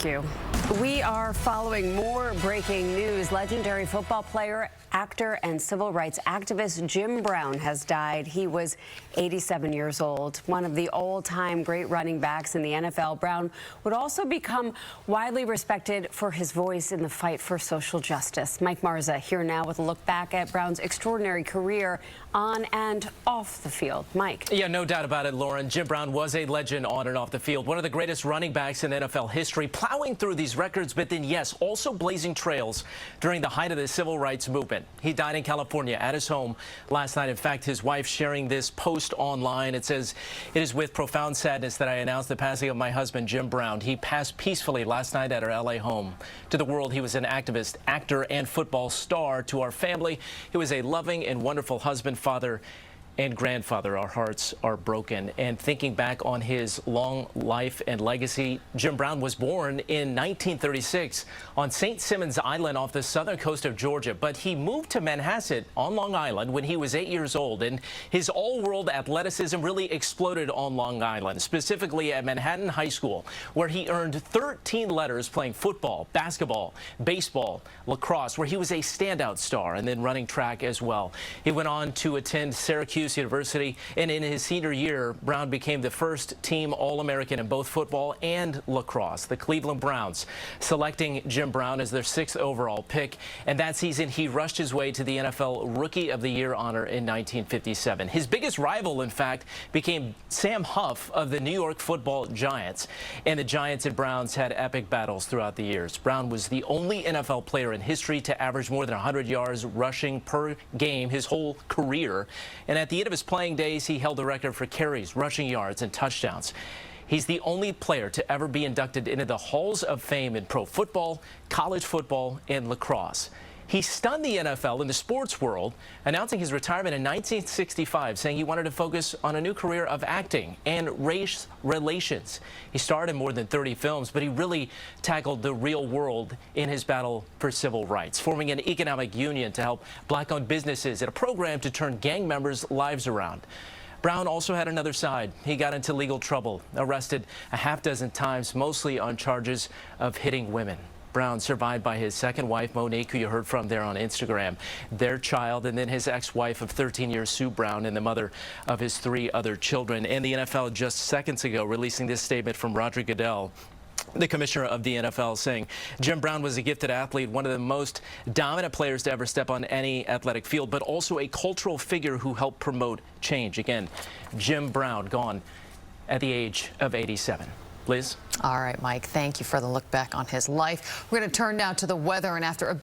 Thank you. We are following more breaking news. Legendary football player, actor, and civil rights activist Jim Brown has died. He was 87 years old. One of the all-time great running backs in the NFL, Brown would also become widely respected for his voice in the fight for social justice. Mike Marza here now with a look back at Brown's extraordinary career on and off the field. Mike. Yeah, no doubt about it, Lauren. Jim Brown was a legend on and off the field. One of the greatest running backs in NFL history, plowing through these records, but then, yes, also blazing trails during the height of the civil rights movement. He died in California at his home last night. In fact, his wife sharing this post online. It says, "It is with profound sadness that I announce the passing of my husband, Jim Brown. He passed peacefully last night at our LA home. To the world, he was an activist, actor, and football star. To our family, he was a loving and wonderful husband, father, and grandfather. Our hearts are broken." And thinking back on his long life and legacy, Jim Brown was born in 1936 on St. Simons Island off the southern coast of Georgia, but he moved to Manhasset on Long Island when he was 8 years old, and his all-world athleticism really exploded on Long Island, specifically at Manhattan High School, where he earned 13 letters playing football, basketball, baseball, lacrosse, where he was a standout star, and then running track as well. He went on to attend Syracuse University, and in his senior year, Brown became the first team All-American in both football and lacrosse. The Cleveland Browns selecting Jim Brown as their 6th overall pick, and that season he rushed his way to the NFL Rookie of the Year honor in 1957. His biggest rival, in fact, became Sam Huff of the New York Football Giants, and the Giants and Browns had epic battles throughout the years. Brown was the only NFL player in history to average more than 100 yards rushing per game his whole career, and at the end of his playing days, he held the record for carries, rushing yards, and touchdowns. He's the only player to ever be inducted into the Halls of Fame in pro football, college football, and lacrosse. He stunned the NFL and the sports world, announcing his retirement in 1965, saying he wanted to focus on a new career of acting and race relations. He starred in more than 30 films, but he really tackled the real world in his battle for civil rights, forming an economic union to help black-owned businesses and a program to turn gang members' lives around. Brown also had another side. He got into legal trouble, arrested a half-dozen times, mostly on charges of hitting women. Brown survived by his second wife, Monique, who you heard from there on Instagram, their child, and then his ex-wife of 13 years, Sue Brown, and the mother of his 3 other children. And the NFL just seconds ago releasing this statement from Roger Goodell, the commissioner of the NFL, saying Jim Brown was a gifted athlete, one of the most dominant players to ever step on any athletic field, but also a cultural figure who helped promote change. Again, Jim Brown gone at the age of 87. Liz? All right, Mike, thank you for the look back on his life. We're going to turn now to the weather, and after a